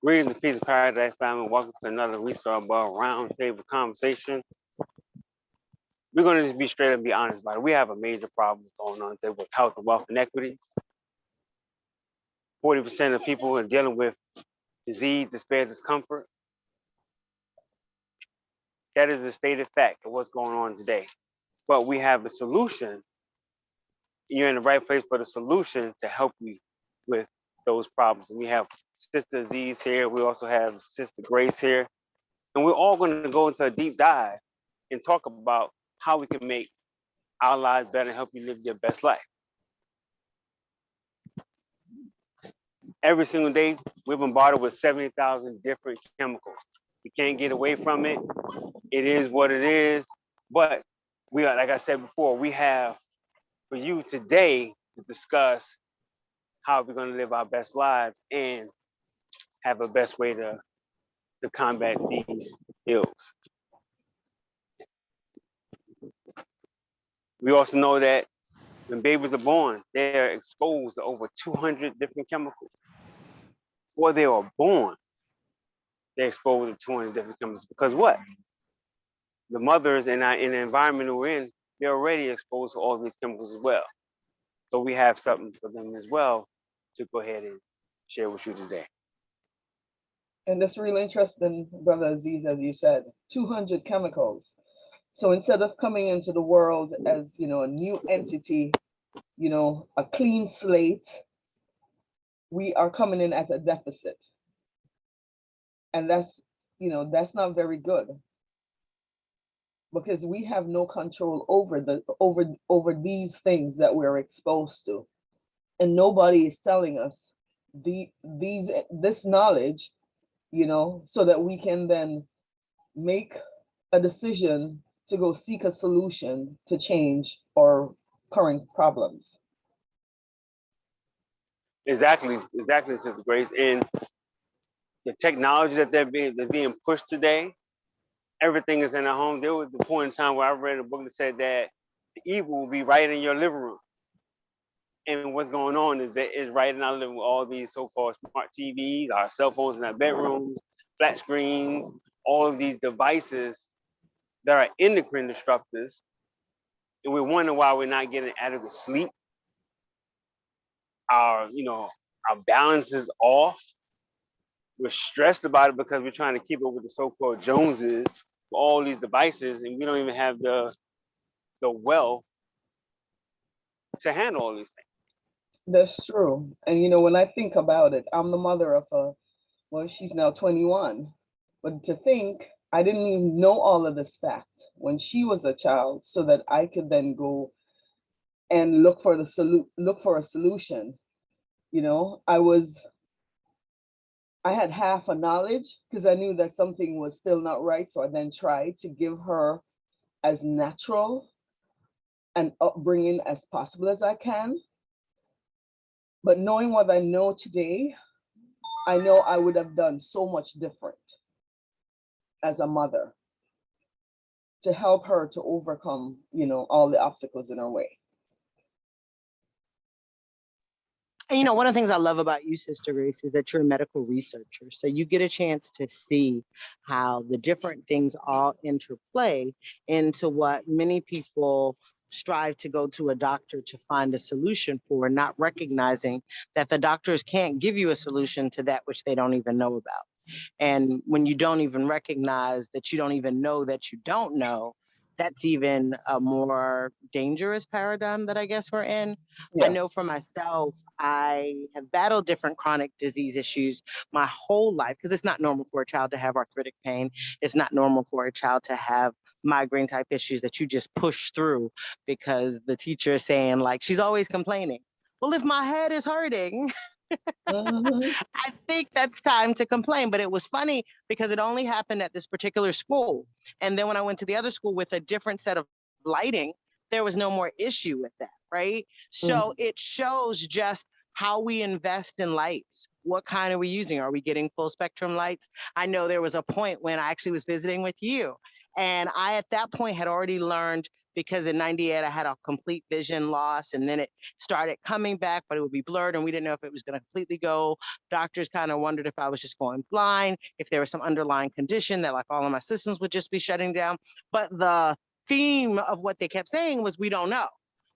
Greetings and peace of paradise, family. Welcome to another Resource Above Roundtable conversation. We're going to just be straight and be honest about it. We have a major problem going on today with health and wealth inequities. 40% of people are dealing with disease, despair, discomfort. That is a stated fact of what's going on today. But we have a solution. You're in the right place for the solution to help you with those problems. And we have Sister Aziz here. We also have Sister Grace here. And we're all going to go into a deep dive and talk about how we can make our lives better and help you live your best life. Every single day, we're bombarded with 70,000 different chemicals. We can't get away from it. It is what it is. But we are, like I said before, we have for you today to discuss how we're going to live our best lives and have a best way to combat these ills. We also know that when babies are born, they're exposed to over 200 different chemicals. Before they are born, they're exposed to 200 different chemicals. Because what? The mothers in the environment we're in, they're already exposed to all these chemicals as well. So we have something for them as well to go ahead and share with you today. And that's really interesting, Brother Aziz, as you said, 200 chemicals. So instead of coming into the world as, a new entity, a clean slate, we are coming in at a deficit. And that's not very good, because we have no control over these things that we're exposed to. And nobody is telling us this knowledge, so that we can then make a decision to go seek a solution to change our current problems. Exactly, Sister Grace. And the technology that they're being pushed today, everything is in the home. There was the point in time where I read a book that said that the evil will be right in your living room. And what's going on is that it's right in our living room, all these so-called smart TVs, our cell phones in our bedrooms, flat screens, all of these devices that are endocrine disruptors. And we wonder why we're not getting adequate sleep. Our balance is off. We're stressed about it because we're trying to keep up with the so-called Joneses for all these devices, and we don't even have the wealth to handle all these things. That's true. And when I think about it, I'm the mother of she's now 21. But to think, I didn't even know all of this fact when she was a child, so that I could then go and look for a solution. I had half a knowledge because I knew that something was still not right. So I then tried to give her as natural an upbringing as possible as I can. But knowing what I know today, I know I would have done so much different as a mother to help her to overcome, all the obstacles in her way. And one of the things I love about you, Sister Grace, is that you're a medical researcher. So you get a chance to see how the different things all interplay into what many people strive to go to a doctor to find a solution for, not recognizing that the doctors can't give you a solution to that which they don't even know about. And when you don't even recognize that you don't even know that you don't know, that's even a more dangerous paradigm that I guess we're in. Yeah. I know for myself, I have battled different chronic disease issues my whole life, because it's not normal for a child to have arthritic pain. It's not normal for a child to have migraine type issues that you just push through because the teacher is saying, like, she's always complaining. Well, if my head is hurting, I think that's time to complain. But it was funny because it only happened at this particular school. And then when I went to the other school with a different set of lighting, there was no more issue with that, right? So it shows just how we invest in lights. What kind are we using? Are we getting full spectrum lights? I know there was a point when I actually was visiting with you, and I at that point had already learned because in 98 I had a complete vision loss, and then it started coming back, but it would be blurred and we didn't know if it was going to completely go. Doctors kind of wondered if I was just going blind, if there was some underlying condition that like all of my systems would just be shutting down. But the theme of what they kept saying was, we don't know.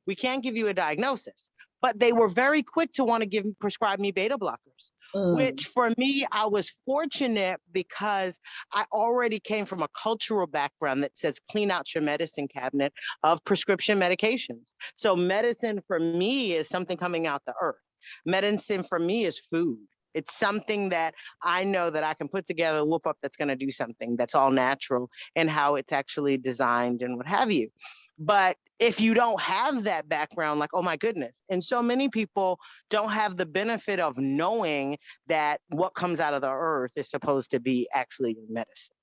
We can't give you a diagnosis. But they were very quick to want to prescribe me beta blockers, which for me, I was fortunate because I already came from a cultural background that says clean out your medicine cabinet of prescription medications. So medicine for me is something coming out the earth. Medicine for me is food. It's something that I know that I can put together a whoop up that's going to do something that's all natural and how it's actually designed and what have you. But if you don't have that background, like, oh my goodness. And so many people don't have the benefit of knowing that what comes out of the earth is supposed to be actually your medicine,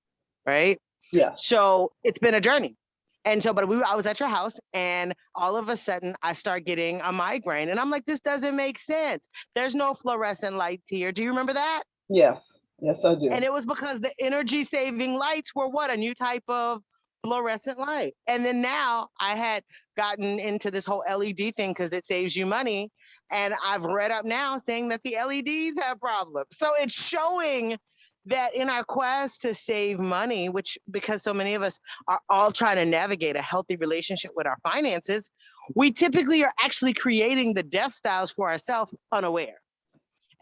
right? Yeah. So it's been a journey. And so, but I was at your house and all of a sudden I start getting a migraine and I'm like, this doesn't make sense. There's no fluorescent lights here. Do you remember that? Yes. Yes, I do. And it was because the energy saving lights were what? A new type of fluorescent light. And then now I had gotten into this whole LED thing because it saves you money. And I've read up now saying that the LEDs have problems. So it's showing that in our quest to save money, which because so many of us are all trying to navigate a healthy relationship with our finances, we typically are actually creating the death styles for ourselves unaware.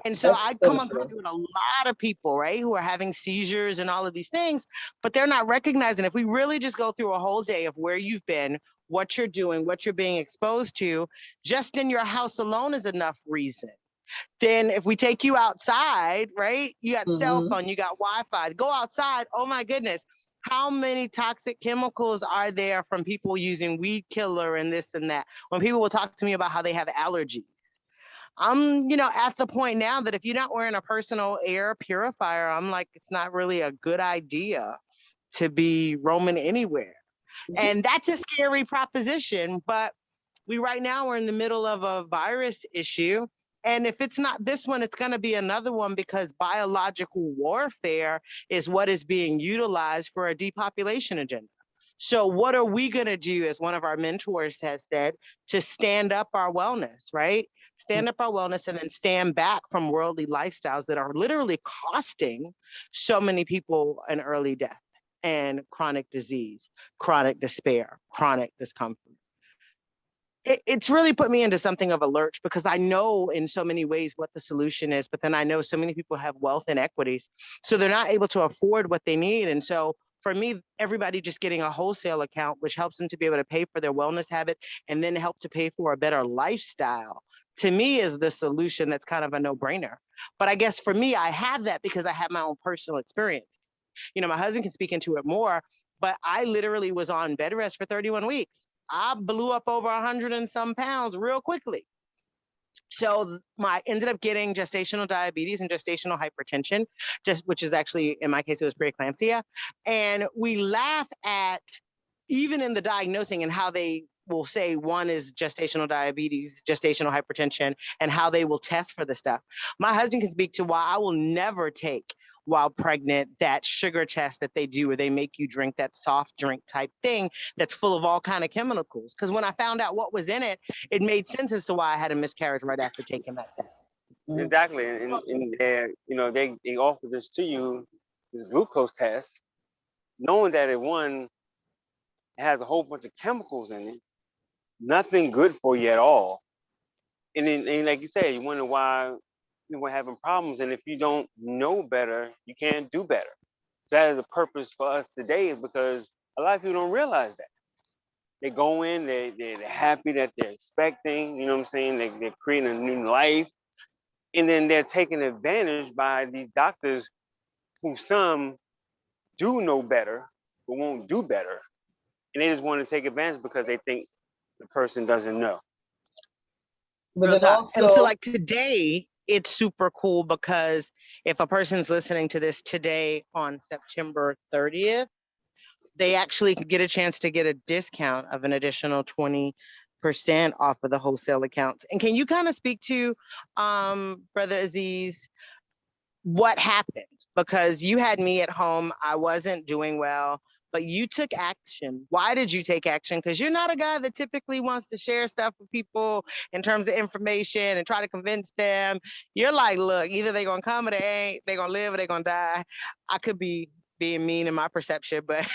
And so I come in contact with a lot of people, right, who are having seizures and all of these things, but they're not recognizing. If we really just go through a whole day of where you've been, what you're doing, what you're being exposed to, just in your house alone is enough reason. Then if we take you outside, right, you got cell phone, you got Wi-Fi, go outside, oh my goodness. How many toxic chemicals are there from people using weed killer and this and that? When people will talk to me about how they have allergies. I'm, at the point now that if you're not wearing a personal air purifier, I'm like, it's not really a good idea to be roaming anywhere. And that's a scary proposition, but right now we're in the middle of a virus issue. And if it's not this one, it's going to be another one because biological warfare is what is being utilized for a depopulation agenda. So what are we going to do, as one of our mentors has said, to stand up our wellness, right? Stand up our wellness and then stand back from worldly lifestyles that are literally costing so many people an early death and chronic disease, chronic despair, chronic discomfort. It's really put me into something of a lurch because I know in so many ways what the solution is, but then I know so many people have wealth inequities, so they're not able to afford what they need. And so for me, everybody just getting a wholesale account, which helps them to be able to pay for their wellness habit and then help to pay for a better lifestyle, to me is the solution that's kind of a no-brainer. But I guess for me, I have that because I have my own personal experience. My husband can speak into it more, but I literally was on bed rest for 31 weeks. I blew up over 100 and some pounds real quickly. So I ended up getting gestational diabetes and gestational hypertension, which is actually, in my case, it was preeclampsia. And we laugh at, even in the diagnosing and how they will say one is gestational diabetes, gestational hypertension, and how they will test for the stuff. My husband can speak to why I will never take, while pregnant, that sugar test that they do where they make you drink that soft drink type thing that's full of all kind of chemicals. Because when I found out what was in it, it made sense as to why I had a miscarriage right after taking that test. Exactly. And they offer this to you, this glucose test, knowing that it has a whole bunch of chemicals in it, nothing good for you at all. And then like you said, you wonder why we're having problems. And if you don't know better, you can't do better. So that is the purpose for us today, is because a lot of people don't realize that. They go in, they're happy that they're expecting, you know what I'm saying? They're creating a new life. And then they're taken advantage by these doctors who some do know better, but won't do better. And they just want to take advantage because they think the person doesn't know. But then also, and so like today, it's super cool because if a person's listening to this today on September 30th, they actually can get a chance to get a discount of an additional 20% off of the wholesale accounts. And can you kind of speak to, Brother Aziz, what happened? Because you had me at home, I wasn't doing well. but you took action. Why did you take action? Because you're not a guy that typically wants to share stuff with people in terms of information and try to convince them. You're like, look, either they're gonna come or they ain't, they're gonna live or they're gonna die. I could be being mean in my perception, but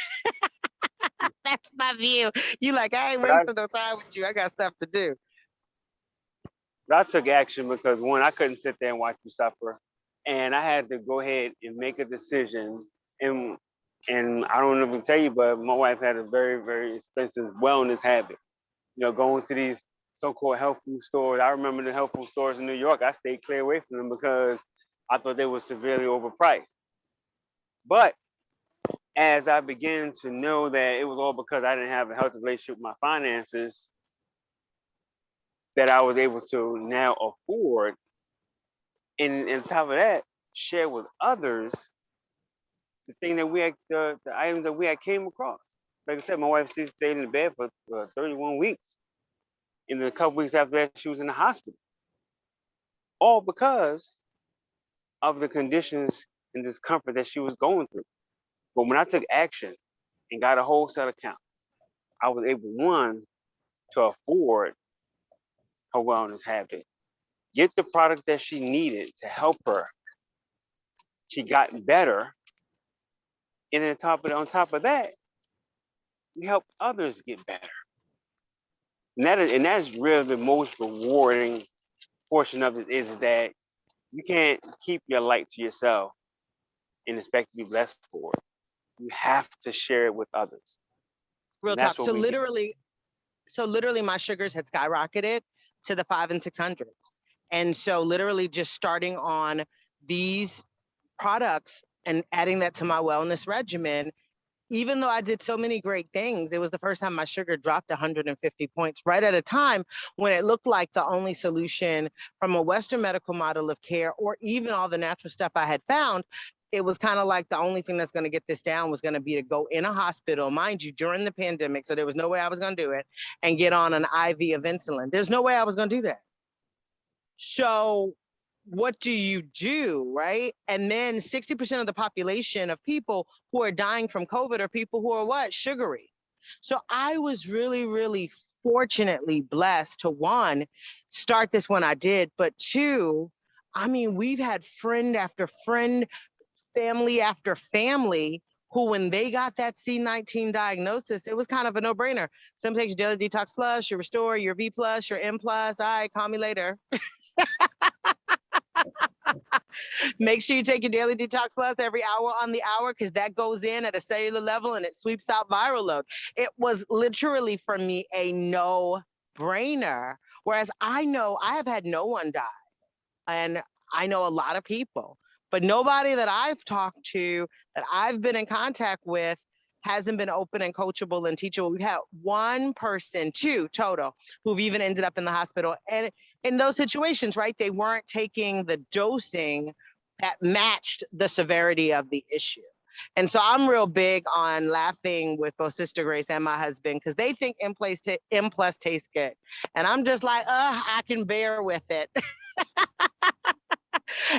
that's my view. You like, I ain't But I, wasting no time with you. I got stuff to do. but I took action because one, I couldn't sit there and watch you suffer, and I had to go ahead and make a decision. And I don't even tell you, but my wife had a very, very expensive wellness habit. Going to these so-called health food stores. I remember the health food stores in New York. I stayed clear away from them because I thought they were severely overpriced. But as I began to know that it was all because I didn't have a healthy relationship with my finances, that I was able to now afford, and on top of that, share with others the thing that we had, the items that we had came across. Like I said, my wife, she stayed in the bed for 31 weeks. And then a couple weeks after that, she was in the hospital. All because of the conditions and discomfort that she was going through. But when I took action and got a wholesale account, I was able, one, to afford her wellness habit, get the product that she needed to help her. She got better. And then on top of that, we help others get better. And that's really the most rewarding portion of it, is that you can't keep your light to yourself and expect to be blessed for it. You have to share it with others. Real And that's talk. what we do. So literally my sugars had skyrocketed to the 500s and 600s. And so literally just starting on these products and adding that to my wellness regimen, even though I did so many great things, it was the first time my sugar dropped 150 points, right at a time when it looked like the only solution from a Western medical model of care, or even all the natural stuff I had found, it was kind of like the only thing that's going to get this down was going to be to go in a hospital, mind you, during the pandemic. So there was no way I was going to do it, and get on an IV of insulin. There's no way I was going to do that. So what do you do, right? And then 60% of the population of people who are dying from COVID are people who are what? Sugary. So I was really, really fortunately blessed to, one, start this when I did, but two, I mean, we've had friend after friend, family after family who, when they got that C19 diagnosis, it was kind of a no-brainer. Some takes your Daily Detox Plus, your Restore, your V Plus, your M Plus. All right, call me later. Make sure you take your Daily Detox Plus every hour on the hour, because that goes in at a cellular level and it sweeps out viral load. It was literally for me a no-brainer. Whereas I know I have had no one die, and I know a lot of people, but nobody that I've talked to, that I've been in contact with, hasn't been open and coachable and teachable. We've had one person, two total, who've even ended up in the hospital. And in those situations, right, they weren't taking the dosing that matched the severity of the issue. And so I'm real big on laughing with both Sister Grace and my husband, because they think M Plus tastes good. And I'm just like, I can bear with it.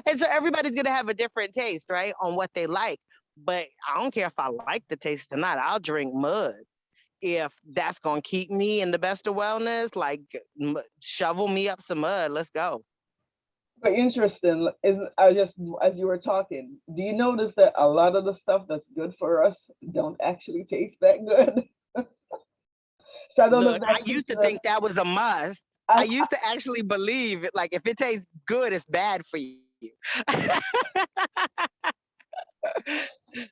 And so everybody's going to have a different taste, right, on what they like. But I don't care if I like the taste or not. I'll drink mud if that's going to keep me in the best of wellness. Like, shovel me up some mud. Let's go. But interesting is, I just, as you were talking, do you notice that a lot of the stuff that's good for us don't actually taste that good? So I don't know if Look, I that's used to teaching us. think that was a must. I used to actually believe it, like, if it tastes good, it's bad for you.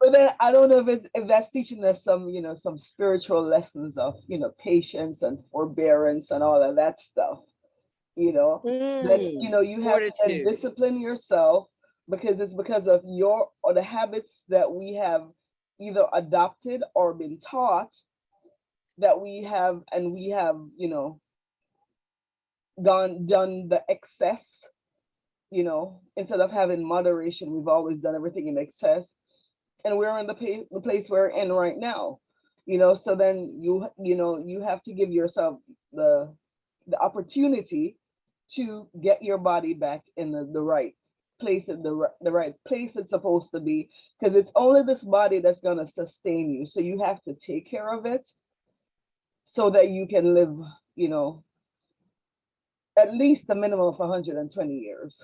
But then I don't know if that's teaching us some, some spiritual lessons of, patience and forbearance and all of that stuff. That, you have to then Fortitude. discipline yourself, because it's because of the habits that we have either adopted or been taught, that we have done the excess, instead of having moderation. We've always done everything in excess, and we're in the place we're in right now. So then you have to give yourself the opportunity to get your body back in the right place it the right place it's supposed to be, because it's only this body that's going to sustain you. So you have to take care of it so that you can live, you know, at least a minimum of 120 years.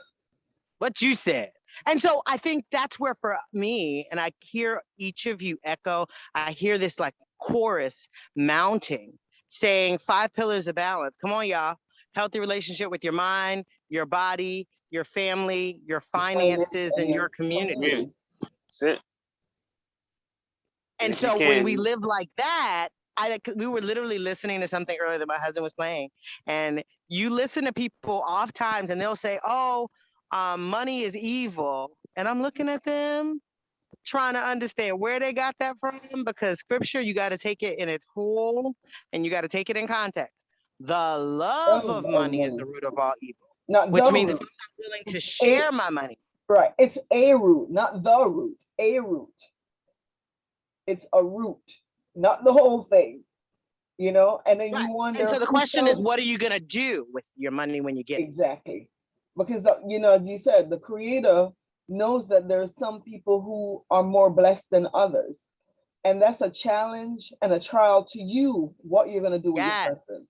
What you said. And so I think that's where for me, and I hear each of you echo, I hear this like chorus mounting, saying 5 pillars of balance. Come on, y'all. Healthy relationship with your mind, your body, your family, your finances, and your community. That's it. And if you so when we can- live like that, we were literally listening to something earlier that my husband was playing, and you listen to people oft times and they'll say, oh, money is evil. And I'm looking at them trying to understand where they got that from, because scripture, you got to take it in its whole and you got to take it in context. The love of money is the root of all evil, which means if I'm not willing to share my money. Right. It's a root, not the root, a root. It's a root, not the whole thing, you know? And then Right. you wonder. And so the question is, what are you going to do with your money when you get it? Exactly. Because, you know, as you said, the creator knows that there are some people who are more blessed than others. And that's a challenge and a trial to you, what you're going to do with your person.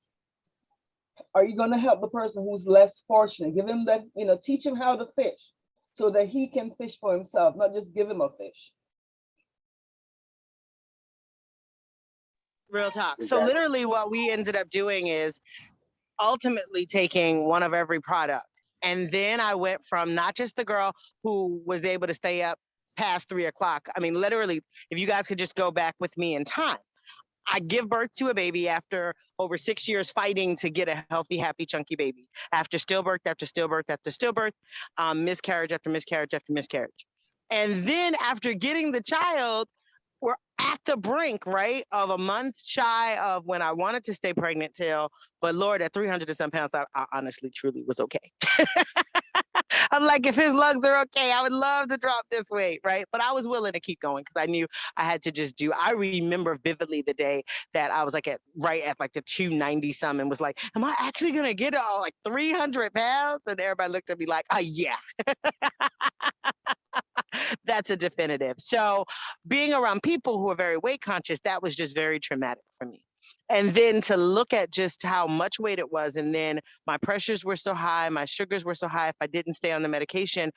Are you going to help the person who's less fortunate? Give him that, you know, teach him how to fish so that he can fish for himself, not just give him a fish. Real talk. So literally what we ended up doing is ultimately taking one of every product. And then I went from not just the girl who was able to stay up past 3 o'clock. I mean, literally, if you guys could just go back with me in time, I give birth to a baby after over 6 years fighting to get a healthy, happy, chunky baby. After stillbirth, after stillbirth, after stillbirth, miscarriage after miscarriage after miscarriage. And then after getting the child, we're at the brink, right, of a month shy of when I wanted to stay pregnant till, but Lord, at 300 and some pounds, I honestly, truly was okay. I'm like, if his lungs are okay, I would love to drop this weight, right? But I was willing to keep going because I knew I had to just do. I remember vividly the day that I was like right at like the 290 some and was like, am I actually gonna get all like 300 pounds? And everybody looked at me like, yeah. That's a definitive. So being around people who are very weight conscious, that was just very traumatic for me. And then to look at just how much weight it was, and then my pressures were so high, my sugars were so high if I didn't stay on the medication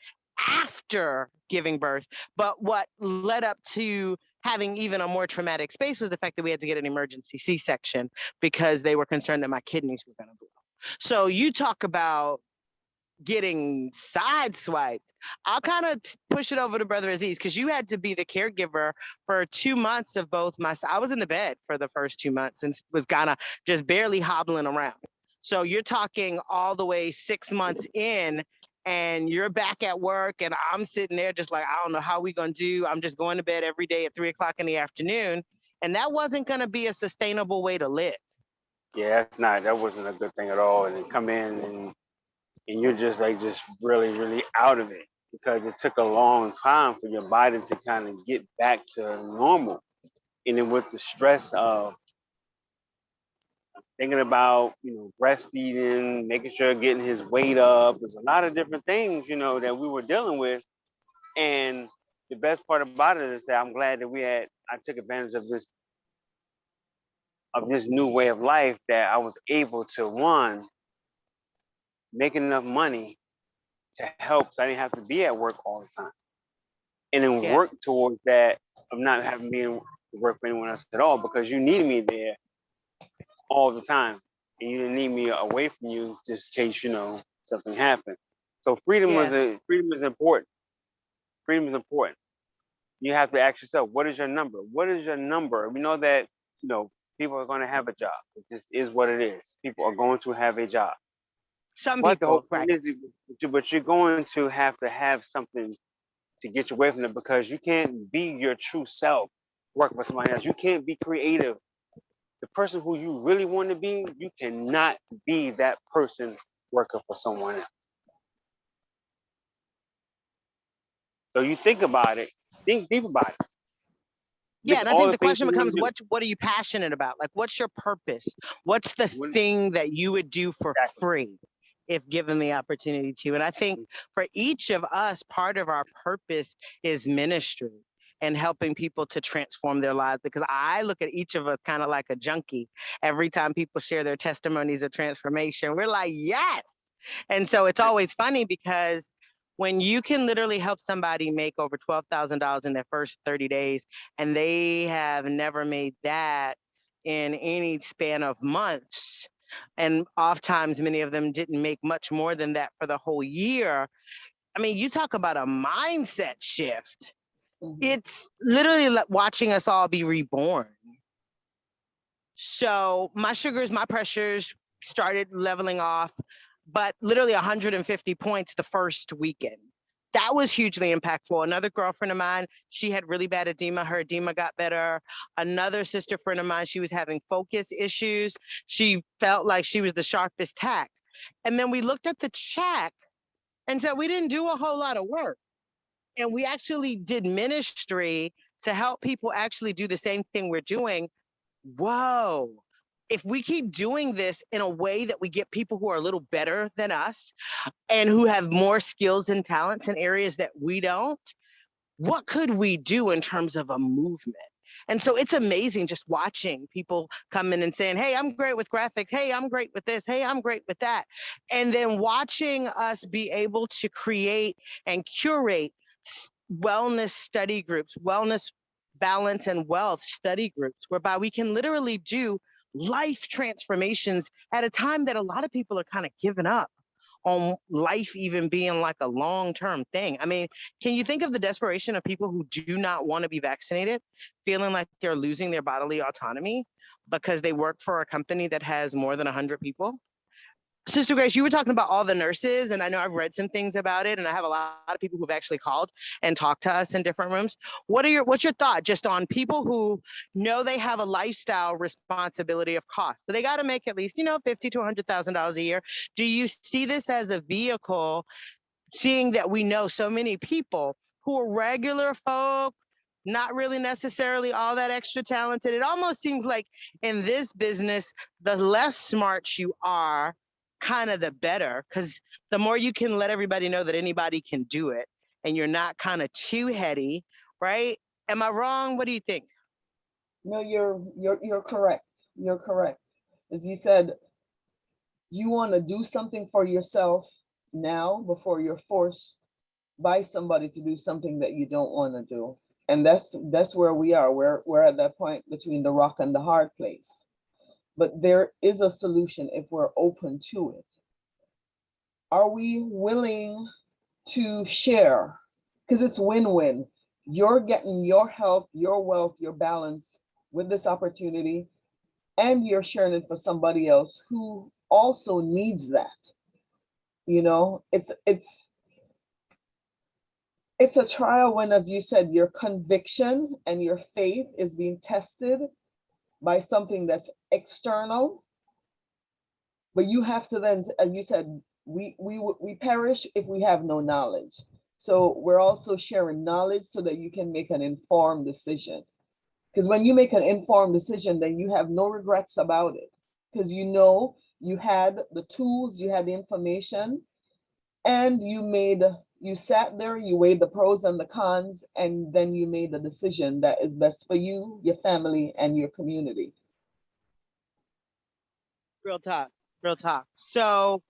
after giving birth. But what led up to having even a more traumatic space was the fact that we had to get an emergency C-section because they were concerned that my kidneys were going to blow. So you talk about getting sideswiped. I'll kind of push it over to Brother Aziz because you had to be the caregiver for 2 months of both I was in the bed for the first 2 months and was kind of just barely hobbling around. So you're talking all the way 6 months in and you're back at work and I'm sitting there just like, I don't know how we gonna do. I'm just going to bed every day at 3 o'clock in the afternoon. And that wasn't gonna be a sustainable way to live. Yeah, that wasn't a good thing at all. And then come in and you're just like really, really out of it because it took a long time for your body to kind of get back to normal. And then with the stress of thinking about, breastfeeding, making sure getting his weight up, there's a lot of different things, that we were dealing with. And the best part about it is that I'm glad that I took advantage of this new way of life that I was able to, one, make enough money to help so I didn't have to be at work all the time. And then work towards that of not having to work for anyone else at all because you needed me there all the time. And you didn't need me away from you just in case, something happened. So freedom is important. Freedom is important. You have to ask yourself, what is your number? What is your number? We know that, people are going to have a job. It just is what it is. People are going to have a job. Some but people, the whole thing is, but you're going to have something to get you away from it because you can't be your true self working for somebody else. You can't be creative. The person who you really want to be, you cannot be that person working for someone else. So you think about it, think deep about it. Yeah, and I think the question becomes, what are you passionate about? Like, what's your purpose? What's the thing that you would do for free? if given the opportunity to. And I think for each of us, part of our purpose is ministry and helping people to transform their lives. Because I look at each of us kind of like a junkie. Every time people share their testimonies of transformation, we're like, yes. And so it's always funny because when you can literally help somebody make over $12,000 in their first 30 days, and they have never made that in any span of months, and oftentimes many of them didn't make much more than that for the whole year. I mean, you talk about a mindset shift. Mhm. It's literally watching us all be reborn. So my sugars, my pressures started leveling off, but literally 150 points the first weekend. That was hugely impactful. Another girlfriend of mine, she had really bad edema. Her edema got better. Another sister friend of mine, she was having focus issues. She felt like she was the sharpest tack. And then we looked at the check and said, we didn't do a whole lot of work. And we actually did ministry to help people actually do the same thing we're doing. Whoa. If we keep doing this in a way that we get people who are a little better than us and who have more skills and talents in areas that we don't, what could we do in terms of a movement? And so it's amazing just watching people come in and saying, hey, I'm great with graphics. Hey, I'm great with this. Hey, I'm great with that. And then watching us be able to create and curate wellness study groups, wellness, balance, and wealth study groups, whereby we can literally do life transformations at a time that a lot of people are kind of giving up on life even being like a long-term thing. I mean, can you think of the desperation of people who do not want to be vaccinated, feeling like they're losing their bodily autonomy because they work for a company that has more than 100 people? Sister Grace, you were talking about all the nurses, and I know I've read some things about it, and I have a lot of people who've actually called and talked to us in different rooms. What's your thought just on people who know they have a lifestyle responsibility of cost? So they got to make at least, $50,000 to $100,000 a year. Do you see this as a vehicle, seeing that we know so many people who are regular folk, not really necessarily all that extra talented? It almost seems like in this business, the less smart you are, kind of the better, because the more you can let everybody know that anybody can do it and you're not kind of too heady, right? Am I wrong? What do you think? No, you're correct. You're correct. As you said, you want to do something for yourself now before you're forced by somebody to do something that you don't want to do. And that's where we are. We're at that point between the rock and the hard place. But there is a solution if we're open to it. Are we willing to share? Because it's win-win. You're getting your health, your wealth, your balance with this opportunity, and you're sharing it for somebody else who also needs that. It's a trial when, as you said, your conviction and your faith is being tested by something that's external. But you have to then, as you said, we perish if we have no knowledge. So we're also sharing knowledge so that you can make an informed decision. Because when you make an informed decision, then you have no regrets about it. Because you had the tools, you had the information, and you sat there, you weighed the pros and the cons, and then you made the decision that is best for you, your family, and your community. Real talk, real talk. So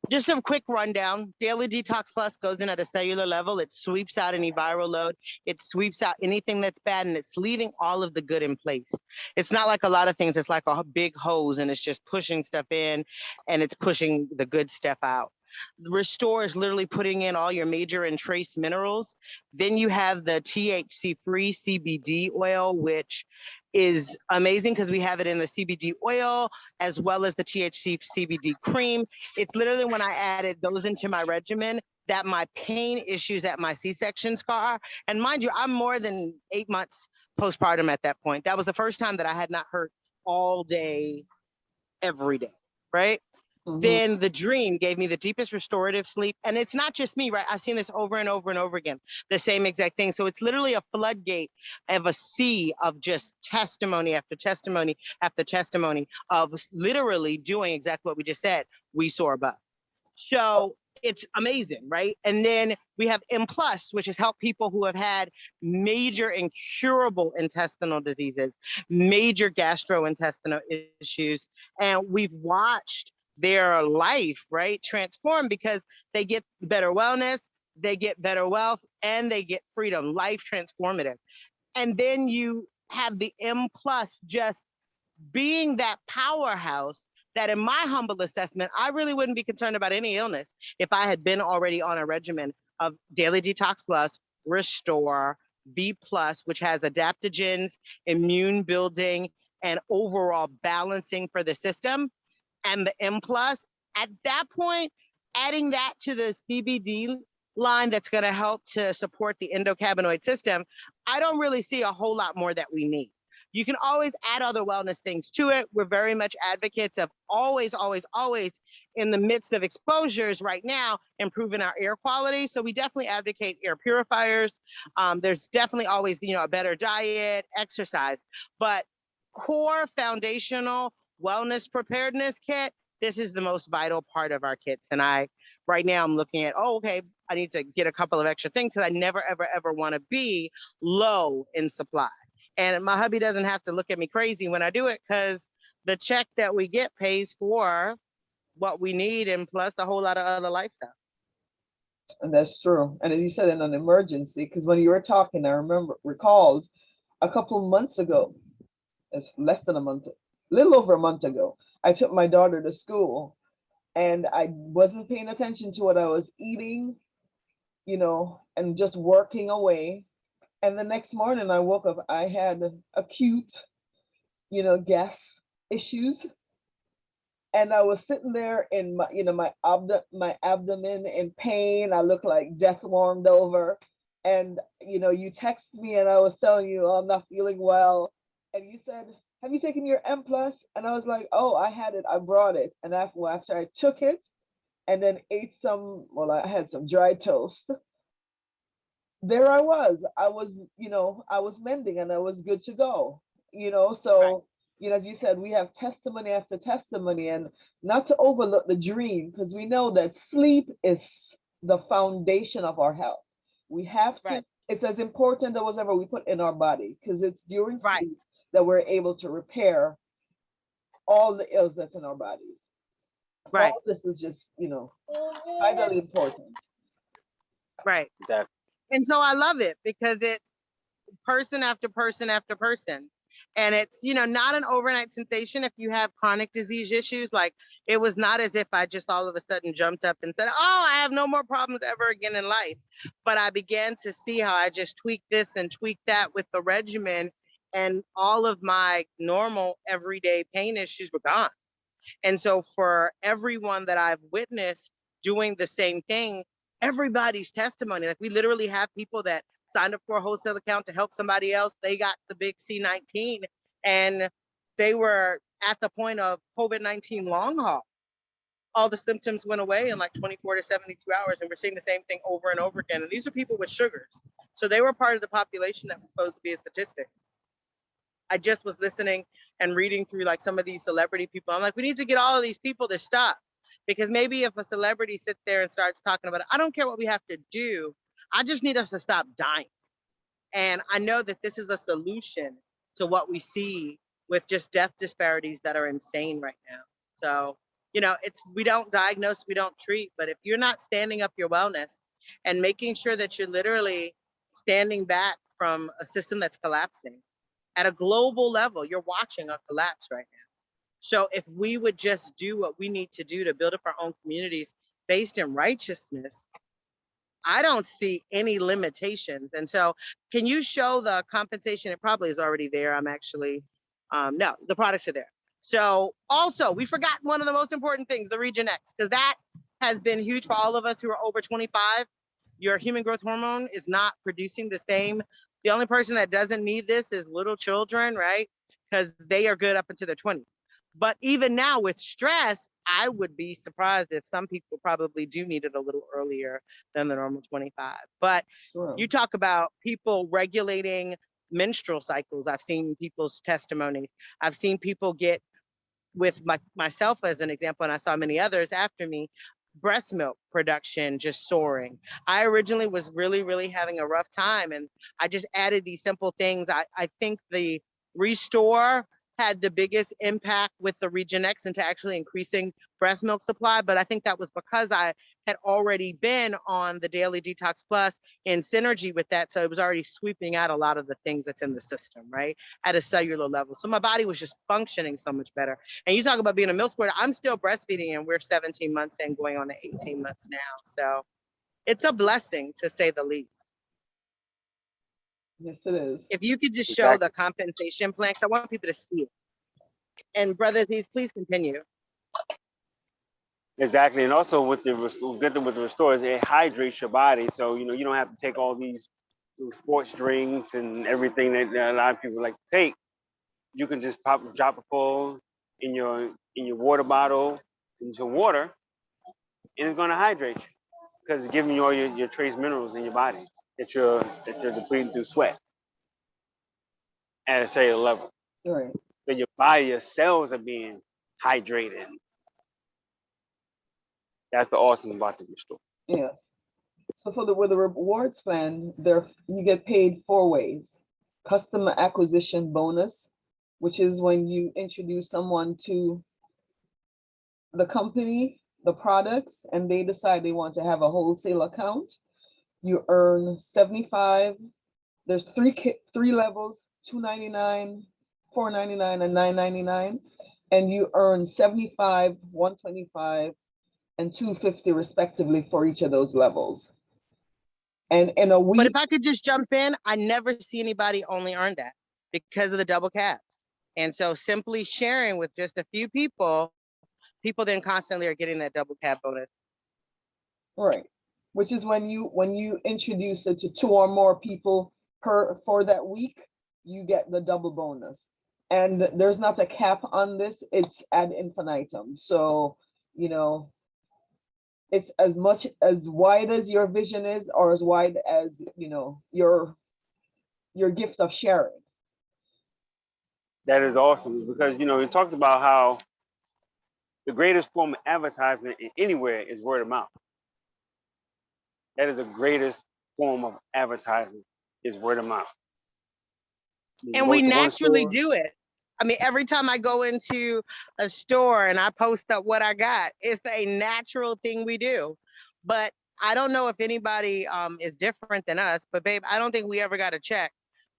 just a quick rundown. Daily Detox Plus goes in at a cellular level. It sweeps out any viral load. It sweeps out anything that's bad, and it's leaving all of the good in place. It's not like a lot of things. It's like a big hose, and it's just pushing stuff in, and it's pushing the good stuff out. Restore is literally putting in all your major and trace minerals. Then you have the THC-free CBD oil, which is amazing because we have it in the CBD oil as well as the THC CBD cream. It's literally when I added those into my regimen that my pain issues at my C-section scar, and mind you, I'm more than 8 months postpartum at that point. That was the first time that I had not hurt all day, every day, right? Mhm. Then the dream gave me the deepest restorative sleep. And it's not just me, right? I've seen this over and over and over again, the same exact thing. So it's literally a floodgate of a sea of just testimony after testimony after testimony of literally doing exactly what we just said. We soar above. So it's amazing, right? And then we have M plus, which has helped people who have had major incurable intestinal diseases, major gastrointestinal issues, and we've watched their life, right, transform because they get better wellness, they get better wealth, and they get freedom, life transformative. And then you have the M plus just being that powerhouse that, in my humble assessment, I really wouldn't be concerned about any illness if I had been already on a regimen of Daily Detox Plus, Restore, B plus, which has adaptogens, immune building, and overall balancing for the system, and the M plus. At that point, adding that to the CBD line that's going to help to support the endocannabinoid system, I don't really see a whole lot more that we need. You can always add other wellness things to it. We're very much advocates of always, always, always in the midst of exposures right now, improving our air quality. So we definitely advocate air purifiers. There's definitely always, a better diet, exercise, but core foundational wellness preparedness kit, this is the most vital part of our kits. And right now I'm looking at, okay, I need to get a couple of extra things because I never, ever, ever want to be low in supply. And my hubby doesn't have to look at me crazy when I do it because the check that we get pays for what we need and plus a whole lot of other lifestyle. And that's true. And as you said, in an emergency, because when you were talking, I recalled a couple of months ago, it's less than a month, a little over a month ago, I took my daughter to school and I wasn't paying attention to what I was eating, and just working away. And the next morning I woke up, I had acute, gas issues. And I was sitting there in my abdomen in pain. I looked like death warmed over. And, you texted me and I was telling you, oh, I'm not feeling well. And you said, have you taken your M plus? And I was like, oh, I had it, I brought it. And after I took it and then ate I had some dry toast. There I was, I was mending and I was good to go, so, Right. As you said, we have testimony after testimony, and not to overlook the dream, because we know that sleep is the foundation of our health. We have to, Right. it's as important as whatever we put in our body, because it's during Right. sleep that we're able to repair all the ills that's in our bodies. So Right. all this is just, vitally important. Right. Exactly. And so I love it because it's person after person after person. And it's, not an overnight sensation if you have chronic disease issues. Like, it was not as if I just all of a sudden jumped up and said, oh, I have no more problems ever again in life. But I began to see how I just tweaked this and tweaked that with the regimen, and all of my normal everyday pain issues were gone. And so for everyone that I've witnessed doing the same thing, everybody's testimony, like we literally have people that signed up for a wholesale account to help somebody else. They got the big C19 and they were at the point of COVID-19 long haul. All the symptoms went away in like 24 to 72 hours. And we're seeing the same thing over and over again. And these are people with sugars. So they were part of the population that was supposed to be a statistic. I just was listening and reading through like some of these celebrity people. I'm like, we need to get all of these people to stop, because maybe if a celebrity sits there and starts talking about it, I don't care what we have to do. I just need us to stop dying. And I know that this is a solution to what we see with just death disparities that are insane right now. So, we don't diagnose, we don't treat, but if you're not standing up your wellness and making sure that you're literally standing back from a system that's collapsing, at a global level, you're watching a collapse right now. So if we would just do what we need to do to build up our own communities based in righteousness, I don't see any limitations. And so can you show the compensation? It probably is already there. I'm actually, no, the products are there. So also, we forgot one of the most important things, the Region X, because that has been huge for all of us who are over 25. Your human growth hormone is not producing the same. The only person that doesn't need this is little children, right? Because they are good up into their 20s. But even now with stress, I would be surprised if some people probably do need it a little earlier than the normal 25. But Sure. You talk about people regulating menstrual cycles. I've seen people's testimonies. I've seen people get, with myself as an example, and I saw many others after me, breast milk production just soaring. I originally was really having a rough time, and I just added these simple things. I think the Restore had the biggest impact with the Regenex into actually increasing breast milk supply, but I think that was because I had already been on the Daily Detox Plus in synergy with that, so it was already sweeping out a lot of the things that's in the system, right, at a cellular level. So my body was just functioning so much better. And you talk about being a milk squirter, I'm still breastfeeding, and we're 17 months in, going on to 18 months now. So it's a blessing, to say the least. Yes, it is. If you could just show Exactly. the compensation plan, because I want people to see it. And Brother Aziz, please continue. Exactly, and also with the good thing with the Restore is it hydrates your body, so you know you don't have to take all these sports drinks and everything that a lot of people like to take. You can just drop a full in your water bottle into water, and it's going to hydrate you because it's giving you all your trace minerals in your body that you're depleting through sweat at a cellular level. Right. So your body, your cells are being hydrated. That's the awesome about the Restore. Yes. So for the with the rewards plan, there you get paid 4 ways. Customer acquisition bonus, which is when you introduce someone to the company, the products, and they decide they want to have a wholesale account. You earn 75. There's three levels: $2.99, $4.99, and $9.99, and you earn 75, 125, and 250 respectively for each of those levels. And in a But week, if I could just jump in, I never see anybody only earn that because of the double caps. And so simply sharing with just a few people, people then constantly are getting that double cap bonus. right, which is when you introduce it to 2 or more people for that week, you get the double bonus. And there's not a cap on this; it's ad infinitum. So you know, it's as much as wide as your vision is, or as wide as your gift of sharing. That is awesome because you know it talks about how the greatest form of advertisement anywhere is word of mouth. That is the greatest form of advertising is word of mouth. You And go we to one naturally store, do it. I mean, every time I go into a store and I post up what I got, it's a natural thing we do. But I don't know if anybody is different than us, but babe, I don't think we ever got a check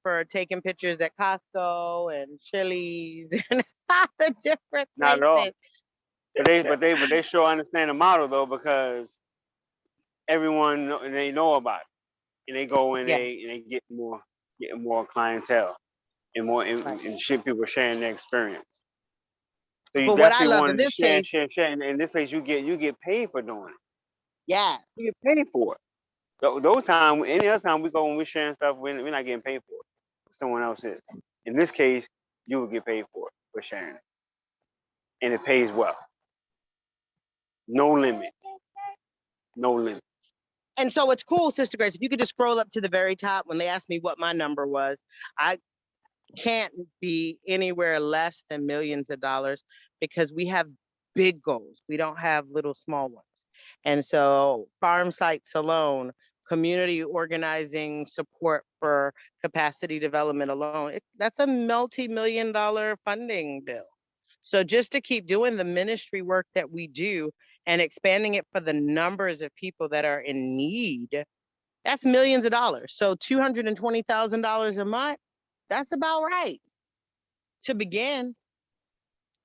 for taking pictures at Costco and Chili's and the different not at all. places. But they sure understand the model though because everyone they know about it, and they go and Yeah, they getting more clientele and more right. and shit people sharing their experience. So you But what I definitely love in wanted to this case, share. And in this case, you get paid for doing it. yeah, You get paid for it. Those time, any other time we go when we're sharing stuff, we're not getting paid for it. Someone else is. In this case, you will get paid for it for sharing it, and it pays well. No limit. No limit. and so it's cool, Sister Grace. If you could just scroll up to the very top when they asked me what my number was, I can't be anywhere less than millions of dollars because we have big goals. We don't have little small ones. And so farm sites alone, community organizing support for capacity development alone, that's a multi-million-dollar funding bill. So just to keep doing the ministry work that we do and expanding it for the numbers of people that are in need, that's millions of dollars. So $220,000 a month, that's about right to begin.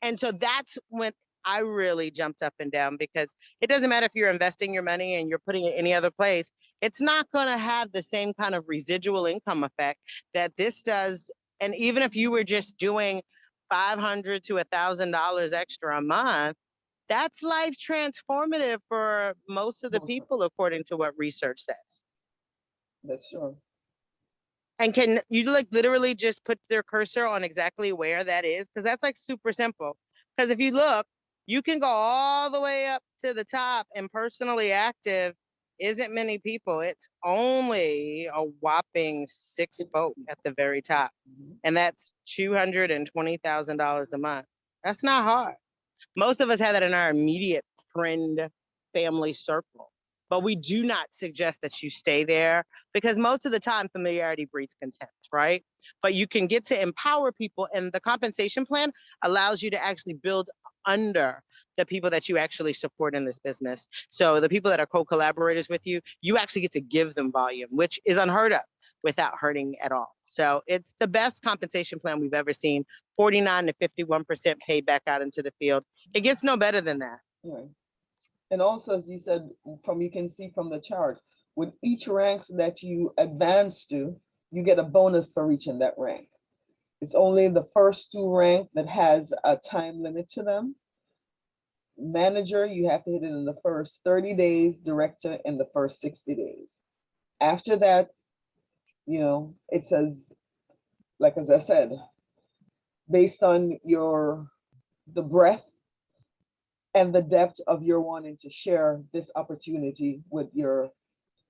And so that's when I really jumped up and down because it doesn't matter if you're investing your money and you're putting it any other place, it's not going to have the same kind of residual income effect that this does. And even if you were just doing $500 to $1,000 extra a month, that's life transformative for most of the Most of- people, according to what research says. That's true. And can you like literally just put their cursor on exactly where that is? Because that's like super simple. Because if you look, you can go all the way up to the top, and personally active isn't many people. It's only a whopping 6 folk at the very top. Mhm. And that's $220,000 a month. That's not hard. Most of us have that in our immediate friend family circle. But we do not suggest that you stay there because most of the time familiarity breeds contempt, right? But you can get to empower people, and the compensation plan allows you to actually build under the people that you actually support in this business. So the people that are co-collaborators with you, you actually get to give them volume, which is unheard of without hurting at all. So it's the best compensation plan we've ever seen, 49 to 51% paid back out into the field. It gets no better than that. Right. And also, as you said, you can see from the chart, with each rank that you advance to, you get a bonus for reaching that rank. It's only the first two rank that has a time limit to them. Manager, you have to hit it in the first 30 days, director in the first 60 days. After that, it says, like, as I said, based on the breadth and the depth of your wanting to share this opportunity with your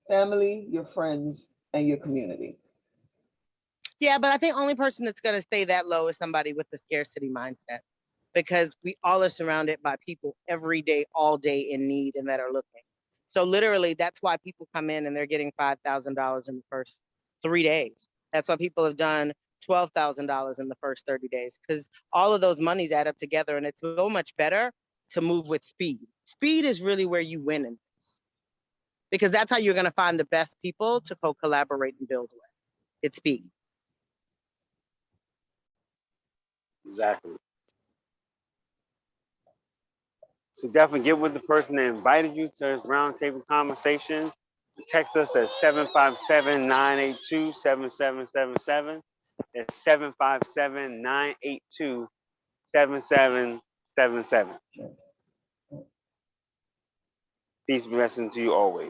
family, your friends, and your community. Yeah, but I think only person that's going to stay that low is somebody with the scarcity mindset, because we all are surrounded by people every day, all day in need and that are looking. So literally, that's why people come in and they're getting $5,000 in the first 3 days. That's why people have done $12,000 in the first 30 days, because all of those monies add up together, and it's so much better to move with speed. Speed is really where you win in this, because that's how you're going to find the best people to co-collaborate and build with. It's speed. Exactly. So definitely get with the person that invited you to this roundtable conversation. Text us at 757-982-7777. That's 757-982-7777. Peace, blessing to you always.